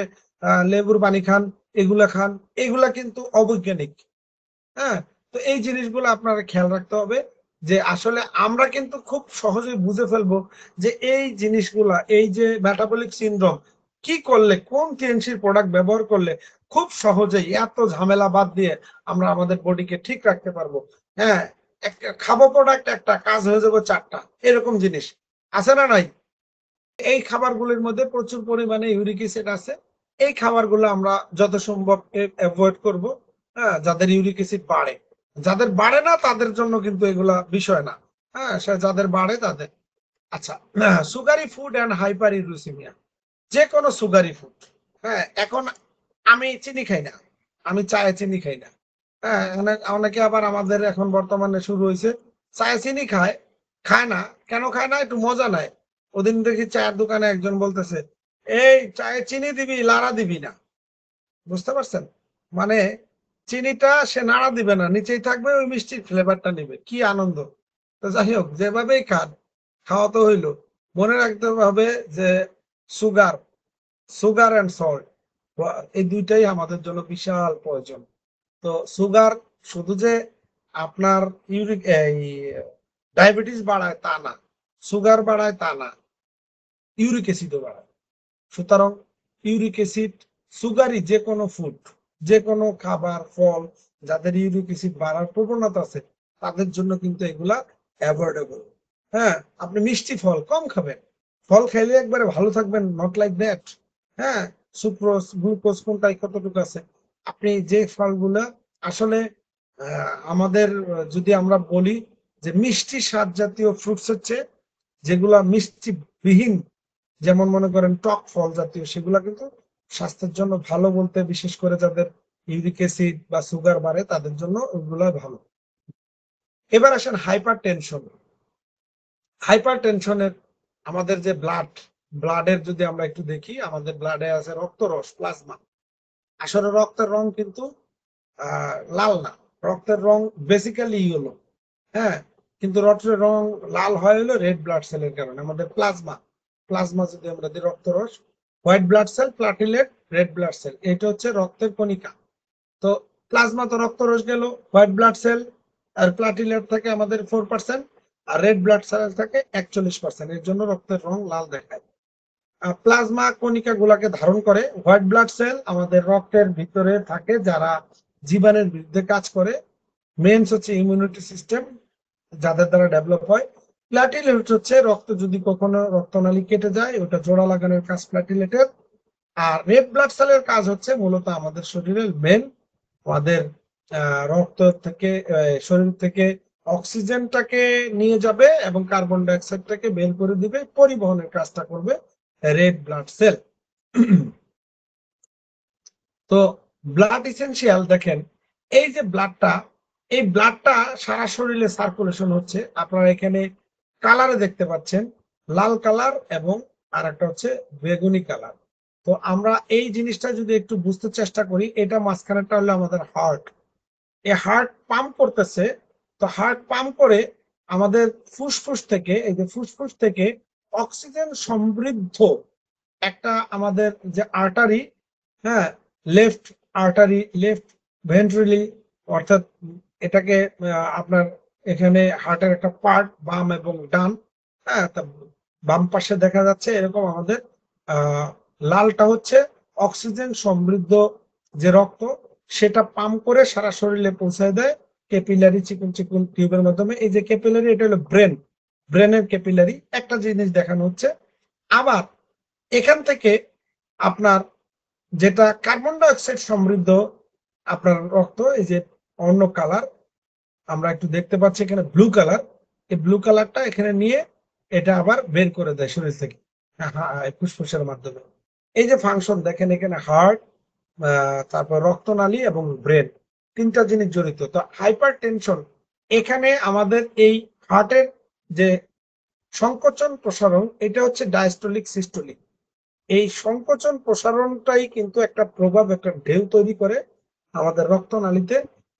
লেবুর পানি খান, এগুলা খান, এগুলা কিন্তু অবৈজ্ঞানিক। হ্যাঁ, তো এই জিনিসগুলো আপনারা খেয়াল রাখতে হবে, যে আসলে আমরা কিন্তু খুব সহজেই বুঝে ফেলবো যে এই জিনিসগুলা, এই যে মেটাবলিক সিনড্রোম, কি করলে, কোন টিএনসির প্রোডাক্ট ব্যবহার করলে খুব সহজেই এত ঝামেলা বাদ দিয়ে আমরা আমাদের বডিকে ঠিক রাখতে পারবো। হ্যাঁ, একটা খাবো প্রোডাক্ট, একটা কাজ হয়ে যাবে 4টা, এরকম জিনিস আছে না নাই? এই খাবারগুলোর মধ্যে প্রচুর পরিমাণে ইউরিক অ্যাসিড আছে। এই খাবারগুলো আমরা যত সম্ভব অ্যাভয়েড করব। হ্যাঁ, যাদের ইউরিক অ্যাসিড বাড়ে, যাদের বাড়ে না তাদের জন্য কিন্তু এগুলা বিষয় না। হ্যাঁ, সে যাদের বাড়ে তাদের। আচ্ছা, sugary food and hyper uricaemia, যে কোনো সুগারি ফুড। হ্যাঁ, এখন আমি চিনি খাই না, আমি চায়ে চিনি খাই না। হ্যাঁ, অনেকে আবার আমাদের এখন বর্তমানে শুরু হয়েছে চায়ে চিনি খায়, খায় না। কেন খায় না? একটু মজা নেয়। ওদিন দেখি চায়ের দোকানে একজন বলতেছে, এই চায়ে চিনি দিবি, লাড়া দিবি না। বুঝতে পারছেন? মানে চিনিটা সে নাড়া দিবে না, নিচেই থাকবে, ওই মিষ্টির ফ্লেভারটা নিবে। কি আনন্দ! তো যাই হোক, যেভাবেই খান, খাওয়া তো হইলো। মনে রাখতে হবে যে সুগার, সুগার অ্যান্ড সল্ট, এই দুইটাই আমাদের জন্য বিশাল প্রয়োজন। তো সুগার শুধু যে আপনার ইউরিক এই ডায়াবেটিস বাড়ায় তা না, সুগার বাড়ায় তা না, ইউরিক অ্যাসিডও বাড়ায়। সুতরাং ইউরিক অ্যাসিড, সুগারি যে কোনো ফুড, যে কোনো খাবার, ফল, যাদের ইউরিক অ্যাসিড বাড়ার প্রবণতা আছে তাদের জন্য কিন্তু এগুলা অ্যাভয়েডেবল। হ্যাঁ, আপনি মিষ্টি ফল কম খাবেন, ফল খাইলে একবারে ভালো থাকবেন, নট লাইক দ্যাট। হ্যাঁ, সুক্রোজ, গ্লুকোজ কোনটাই কতটুকু আছে, আপনি যে ফলগুলা আসলে আমাদের, যদি আমরা বলি যে মিষ্টি স্বাদ জাতীয় ফ্রুটস হচ্ছে যেগুলা মিষ্টি বিহীন, যেমন মনে করেন টক ফল জাতীয়, সেগুলা কিন্তু স্বাস্থ্যের জন্য ভালো বলতে, বিশেষ করে যাদের ইউরিক অ্যাসিড বা সুগার বাড়ে তাদের জন্য ওগুলা ভালো। এবার আসেন হাইপার টেনশন। হাইপার টেনশনের আমাদের যে ব্লাডের যদি আমরা একটু দেখি, আমাদের ব্লাডে আছে রক্তরস, প্লাজমা। আসলে রক্তের রং কিন্তু লাল না, রক্তের রং বেসিক্যালি ইয়েলো। হ্যাঁ, কিন্তু রক্তের রং লাল হয় হলো রেড ব্লাড সেলের কারণে। আমাদের প্লাজমা, প্লাজমা যদি আমরা দিই রক্তরস, white blood cell, platelet, red blood cell, এটা হচ্ছে রক্তের কণিকা। তো প্লাজমা তো রক্তরস গেল, হোয়াইট ব্লাড সেল আর প্লাটিলেট থাকে আমাদের 4%, আর রেড ব্লাড সেল থাকে 41%। এর জন্য রক্তের রং লাল দেখায়। প্লাজমা কণিকা গুলাকে ধারণ করে। হোয়াইট ব্লাড সেল আমাদের রক্তের ভিতরে থাকে, যারা জীবাণুর বিরুদ্ধে কাজ করে। মেন্স হচ্ছে ইমিউনিটি সিস্টেম, যাদের দ্বারা ডেভেলপ হয়। প্ল্যাটিলেট হচ্ছে রক্ত যদি কখনো রক্তনালী কেটে যায়, ওটা জোড়া লাগানোর কাজ প্ল্যাটিলেটের। আর রেড ব্লাড সেলের কাজ হচ্ছে মূলত আমাদের শরীরের মেন, আমাদের রক্ত থেকে শরীর থেকে অক্সিজেনটাকে নিয়ে যাবে এবং কার্বন ডাই অক্সাইডটাকে বের করে দিবে, পরিবহনের কাজটা করবে রেড ব্লাড সেল। তো ব্লাড ইসেনশিয়াল দেখেন, এই যে ব্লাডটা, এই ব্লাডটা সারা শরীরে সার্কুলেশন হচ্ছে। আপনারা এখানে কালারে দেখতে পাচ্ছেন লাল কালার এবং আর একটা হচ্ছে বেগুনি কালার। তো আমরা এই জিনিসটা যদি একটু বুঝতে চেষ্টা করি, এটা মাঝখানেটা হলো আমাদের হার্ট। এই হার্ট পাম্প করতেছে। তো হার্ট পাম্প করে আমাদের ফুসফুস থেকে, এই যে ফুসফুস থেকে অক্সিজেন সমৃদ্ধ একটা আমাদের যে আর্টারি, হ্যাঁ, লেফট আর্টারি, লেফট ভেন্ট্রিলি, অর্থাৎ এটাকে আপনার এখানে হার্টের একটা পার্ট বাম এবং ডান। হ্যাঁ, তা বাম পাশে দেখা যাচ্ছে এরকম আমাদের লালটা হচ্ছে অক্সিজেন সমৃদ্ধ যে রক্ত, সেটা পাম্প করে সারা শরীরে পৌঁছায় দেয় ক্যাপিলারি, চিকন চিকন টিউবের মাধ্যমে। এই যে ক্যাপিলারি, এটা হলো ব্রেন, ব্রেনের ক্যাপিলারি। একটা জিনিস দেখানো হচ্ছে। আবার এখান থেকে আপনার যেটা কার্বন ডাই অক্সাইড সমৃদ্ধ আপনার রক্ত, এই যে অন্য কালার আমরা একটু দেখতে পাচ্ছি এখানে ব্লু কালার, এই ব্লু কালারটা এখানে নিয়ে এটা আবার বের করে দেয় শরীর থেকে ফুসফুসের মাধ্যমে। এই যে ফাংশন দেখেন এখানে হার্ট, তারপর রক্তনালী এবং ব্রেন, তিনটা জিনিস জড়িত। তো হাইপার টেনশন, এখানে আমাদের এই হার্টের যে সংকোচন প্রসারণ, এটা হচ্ছে ডায়াস্টোলিক সিস্টোলিক। এই সংকোচন প্রসারণটাই কিন্তু একটা প্রভাব, একটা ঢেউ তৈরি করে আমাদের রক্তনালীতে।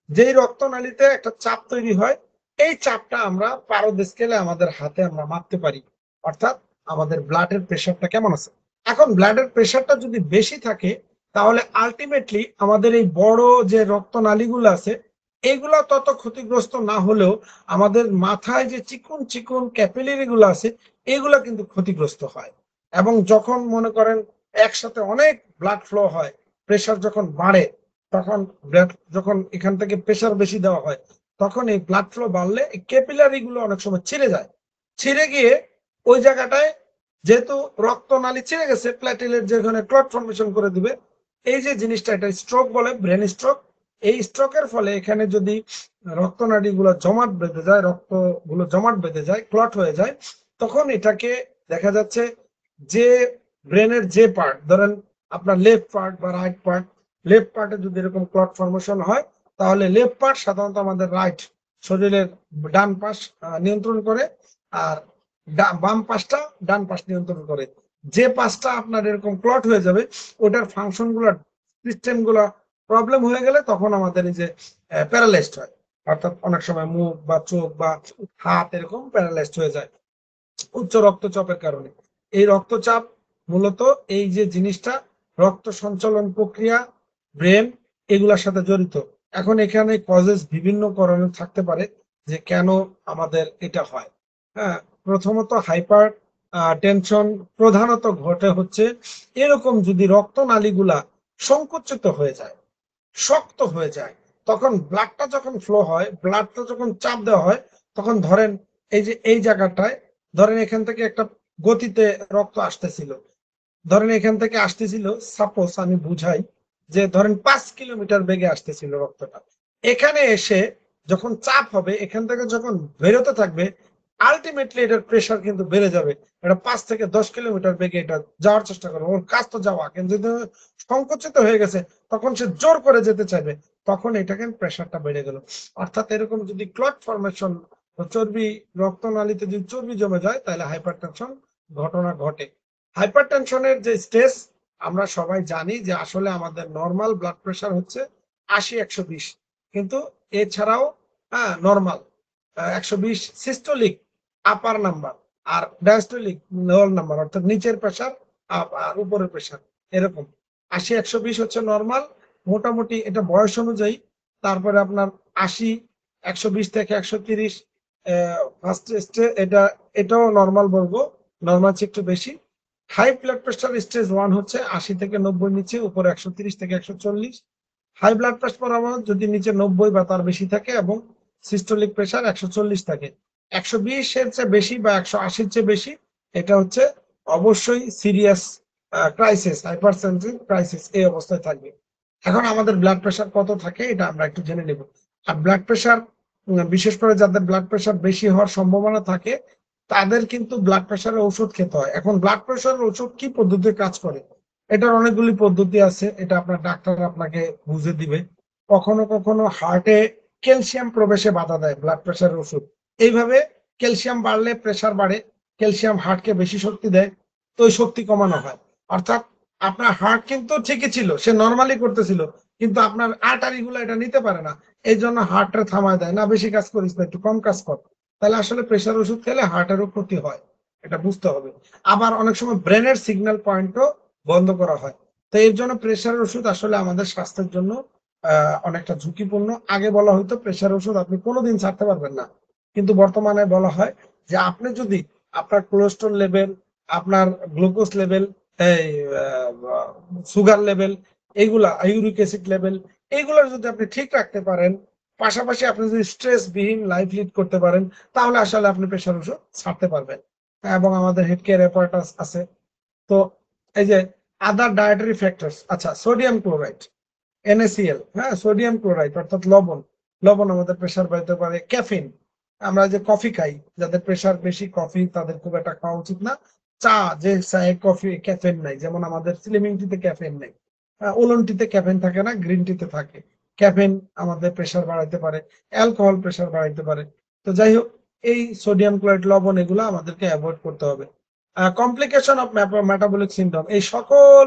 যেই রক্তনালীতে একটা চাপ তৈরি হয়, এই চাপটা আমরা পারদ স্কেলে আমাদের হাতে আমরা মাপতে পারি। অর্থাৎ আমাদের ব্লাডের প্রেশারটা কেমন আছে। এখন ব্লাডের প্রেশারটা যদি বেশি থাকে, তাহলে আলটিমেটলি আমাদের এই বড় যে রক্তনালীগুলো আছে, এগুলো তত ক্ষতিগ্রস্ত না হলেও আমাদের মাথায় যে চিকুন চিকুন ক্যাপিলারি গুলো আছে, এগুলো কিন্তু ক্ষতিগ্রস্ত হয়। এবং যখন মনে করেন একসাথে অনেক ব্লাড ফ্লো হয়, প্রেশার যখন বাড়ে, তখন যখন এখান থেকে প্রেশার বেশি দেওয়া হয়, তখন এই ব্লাড ফ্লো বাড়লে এই ক্যাপিলারি গুলো অনেক সময় ছিঁড়ে যায়। ছিঁড়ে গিয়ে ওই জায়গাটায়, যেহেতু রক্তনালী ছিঁড়ে গেছে, প্ল্যাটিলেট যেখানে ক্লট ফর্মেশন করে দিবে। এই যে জিনিসটা, এটা স্ট্রোক বলে, ব্রেন স্ট্রোক। এই স্ট্রোকের ফলে এখানে যদি রক্তনালী গুলো জমাট বেঁধে যায়, রক্ত গুলো জমাট বেঁধে যায়, ক্লট হয়ে যায়, তখন এটাকে দেখা যাচ্ছে যে ব্রেনের যে পার্ট, ধরেন আপনার লেফট পার্ট বা রাইট পার্ট, লেফট পার্টে যদি এরকম ক্লট ফর্মেশন হয়, তাহলে লেফট পার্ট সাধারণত আমাদের রাইট শরীরের ডান পাশ নিয়ন্ত্রণ করে, আর বাম পাশটা ডান পাশ নিয়ন্ত্রণ করে। যে পাশটা আপনার এরকম ক্লট হয়ে যাবে, ওটার ফাংশন গুলা, সিস্টেম গুলা প্রবলেম হয়ে গেলে তখন আমাদের এই যে প্যারালাইজড হয়। অর্থাৎ অনেক সময় মুখ বা চোখ বা হাত এরকম প্যারালাইজড হয়ে যায় উচ্চ রক্তচাপের কারণে। এই রক্তচাপ মূলত এই যে জিনিসটা, রক্ত সঞ্চালন প্রক্রিয়া, ব্রেন, এগুলোর সাথে জড়িত। এখন এখানে কজেস বিভিন্ন কারণে থাকতে পারে যে কেন আমাদের এটা হয়। হ্যাঁ, প্রথমত হাইপার টেনশন প্রধানত ঘটে হচ্ছে এরকম, যদি রক্তনালীগুলা সংকুচিত হয়ে যায়, শক্ত হয়ে যায়, তখন ব্লাডটা যখন ফ্লো হয়, ব্লাডটা যখন চাপ দেওয়া হয়, তখন ধরেন এই যে এই জায়গাটায়, ধরেন এখান থেকে একটা গতিতে রক্ত আসতেছিল, ধরেন এখান থেকে আসতেছিল, সাপোজ আমি বুঝাই, যে ধরেন 5 কিলোমিটার বেগে আসতেছিল রক্তটা, এখানে এসে যখন চাপ হবে, এখান থেকে যখন বেরোতে থাকবে, আলটিমেটলি এটার প্রেশার কিন্তু বেড়ে যাবে। এটা 5 থেকে 10 কিলোমিটার বেগে এটা যাওয়ার চেষ্টা করবে, ওর কাজ তো যাওয়া, কিন্তু সংকুচিত হয়ে গেছে, তখন সে জোর করে যেতে চাইবে, তখন এটাকে প্রেশারটা বেড়ে গেল। অর্থাৎ এরকম যদি ক্লট ফরমেশন, চর্বি, রক্তনালীতে যদি চর্বি জমে যায়, তাহলে হাইপারটেনশন ঘটনা ঘটে। হাইপারটেনশনের যে স্টেজ, আমরা সবাই জানি যে আসলে আমাদের নর্মাল ব্লাড প্রেশার হচ্ছে 80/120, কিন্তু এছাড়াও নর্মাল 120 সিস্টোলিক আপার নাম্বার, আর ডায়াস্টোলিক লোয়ার নাম্বার, অর্থাৎ নিচের প্রেশার আর উপরের প্রেশার এরকম। 80/120 হচ্ছে নর্মাল, মোটামুটি এটা বয়স অনুযায়ী। তারপরে আপনার 80, 120 থেকে 130 ফার্স্ট স্টেজ, এটাও নর্মাল বলবো, নর্মাল চেয়ে একটু বেশি। হাই ব্লাড প্রেশার স্টেজ 1 হচ্ছে 80 থেকে 90 নিচে, উপরে 130 থেকে 140। হাই ব্লাড প্রেশার আমার যদি নিচে 90 বা তার বেশি থাকে এবং সিস্টোলিক প্রেশার 140 থাকে। 120 এর চেয়ে বেশি বা 180 এর চেয়ে বেশি, এটা হচ্ছে অবশ্যই সিরিয়াস ক্রাইসিস, হাইপারটেনসিভ ক্রাইসিস, এই অবস্থায় থাকবে। এখন আমাদের ব্লাড প্রেশার কত থাকে এটা আমরা একটু জেনে নেব। আর ব্লাড প্রেশার, বিশেষ করে যাদের ব্লাড প্রেশার বেশি হওয়ার সম্ভাবনা থাকে, তাদের কিন্তু ব্লাড প্রেশারের ওষুধ খেতে হয়। এখন ব্লাড প্রেশারের ওষুধ কি পদ্ধতিতে কাজ করে, এটার অনেকগুলি পদ্ধতি আছে, এটা আপনার ডাক্তার আপনাকে বুঝে দিবে। কখনো কখনো হার্টে ক্যালসিয়াম প্রবেশে বাধা দেয় ব্লাড প্রেশারের ওষুধ। এইভাবে ক্যালসিয়াম বাড়লে প্রেশার বাড়ে, ক্যালসিয়াম হার্টকে বেশি শক্তি দেয়, তো ওই শক্তি কমানো হয়। অর্থাৎ আপনার হার্ট কিন্তু ঠিকই ছিল, সে নর্মালি করতেছিল, কিন্তু আপনার আর্টারি গুলো এটা নিতে পারে না, এই জন্য হার্টের থামায় দেয়, না বেশি কাজ করিস না, একটু কম কাজ কর। তাহলে আসলে প্রেশার ওষুধ খেলে হার্টেরও ক্ষতি হয়, এটা বুঝতে হবে। আবার অনেক সময় ব্রেনের সিগন্যাল পয়েন্টও বন্ধ করা হয়। তো এর জন্য প্রেশার ওষুধ আসলে আমাদের স্বাস্থ্যের জন্য অনেকটা ঝুঁকিপূর্ণ। আগে বলা হয়তো প্রেশার ওষুধ আপনি কোনোদিন ছাড়তে পারবেন না, কিন্তু বর্তমানে বলা হয় যে আপনি যদি আপনার কোলেস্ট্রল লেভেল, আপনার গ্লুকোজ লেভেল, এই সুগার লেভেল, এইগুলা ইউরিক অ্যাসিড লেভেল, এইগুলো যদি আপনি ঠিক রাখতে পারেন, পাশাপাশি আপনি যদি স্ট্রেস বিহীন লাইফ লিড করতে পারেন, তাহলে আসলে আপনি প্রেশার ওষুধ ছাড়তে পারবেন। এবং আমাদের হেড কেয়ার অ্যাপারেটাস আছে। তো এই যে আদার ডায়েটারি ফ্যাক্টরস, আচ্ছা সোডিয়াম ক্লোরাইড, NaCl, হ্যাঁ সোডিয়াম ক্লোরাইড অর্থাৎ লবণ, লবণ আমাদের প্রেশার বাড়াতে পারে। ক্যাফিন, আমরা যে কফি খাই, যাদের প্রেশার বেশি, কফি তাদের খুব একটা খাওয়া উচিত না। চা, যে চায়ে কফি ক্যাফেন নাই, যেমন আমাদের স্লিমিং টিতে ক্যাফেন নাই, ওলন টিতে ক্যাফেন থাকে না, গ্রিন টিতে থাকে। ক্যাফেন আমাদের প্রেশার বাড়াইতে পারে, অ্যালকোহল প্রেশার বাড়াইতে পারে। তো যাই হোক, এই সোডিয়াম ক্লোরাইড, লবণ, এগুলো আমাদেরকে অ্যাভয়েড করতে হবে। কমপ্লিকেশন অফ মেটাবলিক সিনড্রোম, এই সকল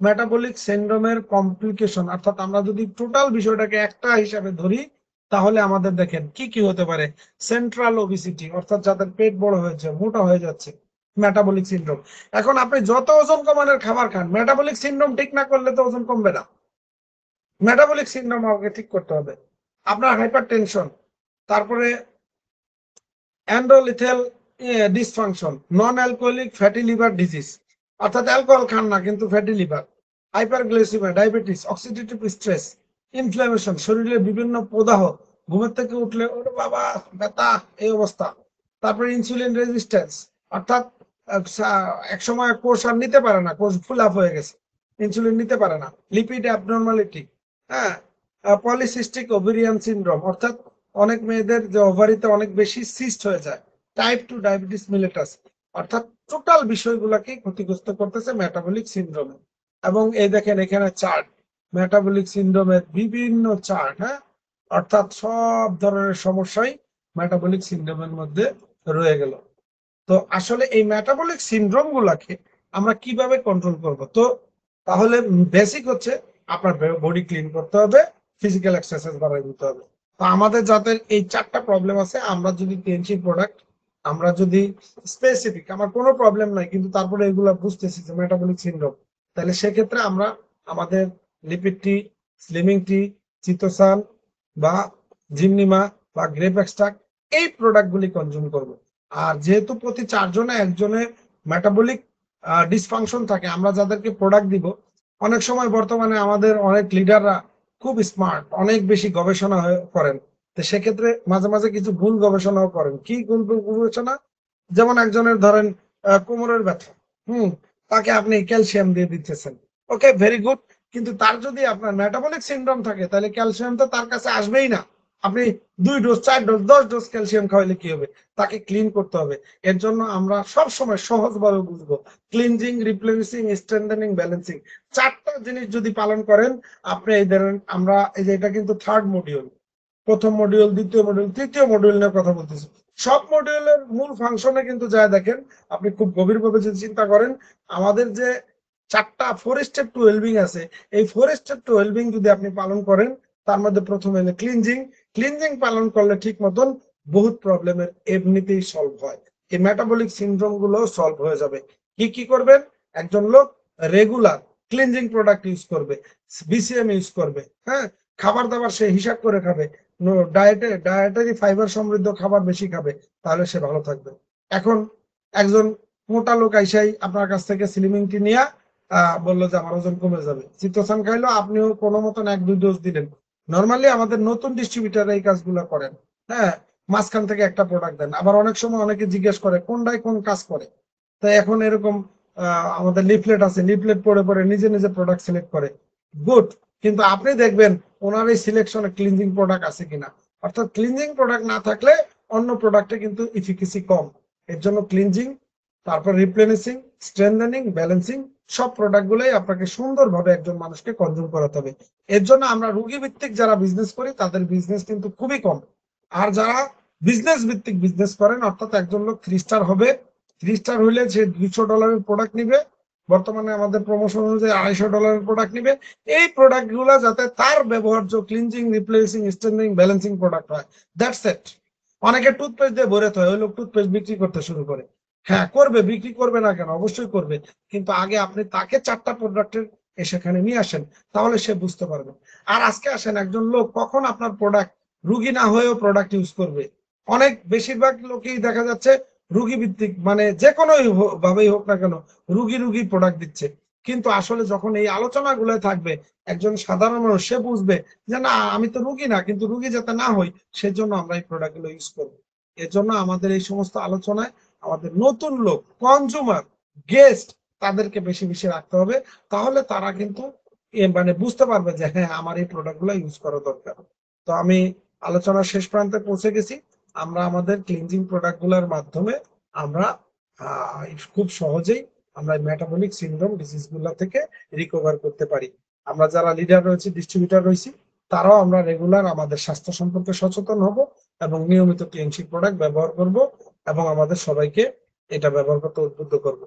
মেটাবলিক সিনড্রোমের কমপ্লিকেশন, অর্থাৎ আমরা যদি টোটাল বিষয়টাকে একটা হিসাবে ধরি, তাহলে আমাদের দেখেন কি কি হতে পারে। সেন্ট্রাল ওবিসিটি, অর্থাৎ যাদের পেট বড় হয়েছে, মোটা হয়ে যাচ্ছে, মেটাবলিক সিনড্রোম। এখন আপনি যত ওজন কমানোর খাবার খান, মেটাবলিক সিনড্রোম ঠিক না করলে তো ওজন কমবে না। মেটাবলিক সিনড্রোম আমাকে ঠিক করতে হবে। আপনার হাইপার টেনশন, তারপরে endothelial dysfunction, non alcoholic fatty liver disease, অর্থাৎ অ্যালকোহল খান না কিন্তু fatty liver, hyperglycaemia, diabetes, oxidative stress, inflammation, শরীরে বিভিন্ন প্রদাহ, ঘুমের থেকে উঠলে ওরে বাবা ব্যথা, এই অবস্থা। তারপরে ইনসুলিন রেজিস্ট্যান্স, অর্থাৎ এক সময় কোষ আর নিতে পারে না, কোষ ফুল আপ হয়ে গেছে, ইনসুলিন নিতে পারে না। লিপিড অ্যাবনর্মালিটি, হ্যাঁ, পলিসিস্টিক ওভারিয়ান সিনড্রোম, অর্থাৎ অনেক মেয়েদের যে ওভারিতে অনেক বেশি সিস্ট হয়ে যায়। টাইপ 2 ডায়াবেটিস মিলেটাস, অর্থাৎ টোটাল বিষয়গুলোকে ক্ষতিগ্রস্ত করতেছে মেটাবলিক সিনড্রোমে। এবং এই দেখেন এখানে চার্ট, মেটাবলিক সিনড্রোমের বিভিন্ন চার্ট, হ্যাঁ, অর্থাৎ সব ধরনের সমস্যাই মেটাবলিক সিনড্রোমের মধ্যে রয়ে গেল। তো আসলে এই মেটাবলিক সিনড্রোম গুলাকে আমরা কিভাবে কন্ট্রোল করব? তো তাহলে বেসিক হচ্ছে আপনার বডি ক্লিন করতে হবে, ফিজিক্যাল এক্সারসাইজ বাড়াই দিতে হবে। তো আমাদের যাদের এই 4টা প্রবলেম আছে, আমরা যদি টিএনসি প্রোডাক্ট, আমরা যদি স্পেসিফিক, আমার কোনো প্রবলেম নাই কিন্তু তারপরে এগুলো বুঝতেছি যে মেটাবলিক সিনড্রোম, তাহলে সেক্ষেত্রে আমরা আমাদের লিপিড টি, স্লিমিং টি, চিতোসান বা জিমনিমা বা গ্রেপ এক্সট্রাক্ট, এই প্রোডাক্টগুলি কনজিউম করব। আর যেহেতু প্রতি 4 জনে একজনের মেটাবলিক ডিসফাংশন থাকে, আমরা যাদেরকে প্রোডাক্ট দিব, অনেক সময় বর্তমানে আমাদের অনেক লিডাররা খুব স্মার্ট, অনেক বেশি গবেষণা করেন। তো সেক্ষেত্রে মাঝে মাঝে কিছু ভুল গবেষণাও করেন। কি ভুল গবেষণা? যেমন একজনের ধরেন কোমরের ব্যথা, তাকে আপনি ক্যালসিয়াম দিয়ে দিতেছেন, ওকে ভেরি গুড, কিন্তু তার যদি আপনার মেটাবলিক সিনড্রোম থাকে, তাহলে ক্যালসিয়াম তো তার কাছে আসবেই না। আপনি 2 ডোজ, 4 ডোজ, 10 ডোজ ক্যালসিয়াম খাওয়াইলে কি হবে? তাকে ক্লিন করতে হবে। এর জন্য আমরা সব সময় সহজভাবে বুঝবো, ক্লিনজিং, রিপ্লেনিশিং, স্ট্রেংথেনিং, ব্যালেন্সিং, 4টা জিনিস যদি পালন করেন আপনি, এই ধরেন আমরা এই যে এটা কিন্তু 3rd মডিউল, প্রথম মডিউল, দ্বিতীয় মডিউল, তৃতীয় মডিউল নিয়ে কথা বলতেছি। সব মডিউলের মূল ফাংশনে কিন্তু যা দেখেন, আপনি খুব গভীরভাবে যদি চিন্তা করেন, আমাদের যে 4টা 4 স্টেপ টু ওয়েলবিং আছে। এই 4 স্টেপ টু ওয়েলবিং যদি আপনি পালন করেন, তার মধ্যে প্রথমে হলো ক্লিনজিং পালন করলে ঠিক মতন বহুত প্রবলেমের এমনিতেই সলভ হয়। এই মেটাবলিক সিনড্রোম গুলো সলভ হয়ে যাবে। কি করবেন? একজন লোক রেগুলার ক্লিনজিং প্রোডাক্ট ইউজ করবে, বিসিএম ইউজ করবে, হ্যাঁ, খাবার দাবার সে হিসাব করে খাবে, ডায়েটারি ফাইবার সমৃদ্ধ খাবার বেশি খাবে, তাহলে সে ভালো থাকবে। এখন একজন মোটা লোক আইসাই আপনার কাছ থেকে স্লিমিং টি নিয়ে বললো যে আমার ওজন কমে যাবে, চিত্তসান খাইলো, আপনিও কোনো মতন 1-2 ডোজ দিলেন। নর্মালি আমাদের নতুন ডিস্ট্রিবিউটার এই কাজগুলো করেন, হ্যাঁ, মাঝখান থেকে একটা প্রোডাক্ট দেন। আবার অনেক সময় অনেকে জিজ্ঞেস করে কোনটাই কোন কাজ করে। তাই এখন এরকম আমাদের লিফলেট আছে, লিফলেট পড়ে পড়ে নিজে নিজে প্রোডাক্ট সিলেক্ট করে, গুড। কিন্তু আপনি দেখবেন ওনার এই সিলেকশনে ক্লিনজিং প্রোডাক্ট আছে কিনা। অর্থাৎ ক্লিনজিং প্রোডাক্ট না থাকলে অন্য প্রোডাক্টে কিন্তু ইফিকেসি কম। এর জন্য ক্লিনজিং, তারপর রিপ্লেনিশিং, স্ট্রেনথেনিং, ব্যালেন্সিং সব প্রোডাক্ট গুলাই আপনাকে সুন্দরভাবে একজন মানুষকে কনজিউম করাতে হবে। এর জন্য আমরা রোগী ভিত্তিক যারা বিজনেস করি তাদের বিজনেস কিন্তু খুবই কম। আর যারা বিজনেস ভিত্তিক বিজনেস করেন, অর্থাৎ একজন লোক 3 স্টার হবে, 3 স্টার হইলে সে $200 প্রোডাক্ট নিবে, বর্তমানে আমাদের প্রমোশন অনুযায়ী $250 প্রোডাক্ট নিবে। এই প্রোডাক্ট গুলা যাতে তার ব্যবহার্য cleansing, replacing, strengthening, balancing product হয়, দ্যাটস ইট। অনেকে টুথপেস্ট দিয়ে ভরে হয়, ওই লোক টুথপেস্ট বিক্রি করতে শুরু করে। হ্যাঁ করবে, বিক্রি করবে না কেন? অবশ্যই করবে। কিন্তু আগে আপনি তাকে 4টা প্রোডাক্টের সেখানে নিয়ে আসেন, তাহলে সে বুঝতে পারবে। আর আজকে আসেন একজন লোক কখন আপনার প্রোডাক্ট রুগী না হয়েও প্রোডাক্ট ইউজ করবে। অনেক বেশিরভাগ লোকই দেখা যাচ্ছে রুগী ভিত্তিক, মানে যে কোনো ভাবেই হোক না কেন রুগী প্রোডাক্ট দিচ্ছে। কিন্তু আসলে যখন এই আলোচনাগুলো থাকবে, একজন সাধারণ মানুষ সে বুঝবে যে না, আমি তো রুগী না, কিন্তু রুগী যাতে না হই সেজন্য আমরা এই প্রোডাক্টগুলো ইউজ করবো। এর জন্য আমাদের এই সমস্ত আলোচনায় আমাদের নতুন লোক, কনজুমার, গেস্ট, তাদেরকে বেশি বেশি রাখতে হবে। তাহলে তারা কিন্তু মানে বুঝতে পারবে যে হ্যাঁ আমার এই প্রোডাক্টগুলো ইউজ করা দরকার। তো আমি আলোচনার শেষ প্রান্তে পৌঁছে গেছি। আমরা আমাদের ক্লিনজিং প্রোডাক্টগুলোর মাধ্যমে আমরা খুব সহজেই আমরা মেটাবলিক সিনড্রোম ডিজিজ গুলা থেকে রিকভার করতে পারি। আমরা যারা লিডার রয়েছে, ডিস্ট্রিবিউটর রয়েছি, তারাও আমরা রেগুলার আমাদের স্বাস্থ্য সম্পর্কে সচেতন হব এবং নিয়মিত ক্লিনজিং প্রোডাক্ট ব্যবহার করব এবং আমাদের সবাইকে এটা ব্যবহার করতে উদ্বুদ্ধ করব।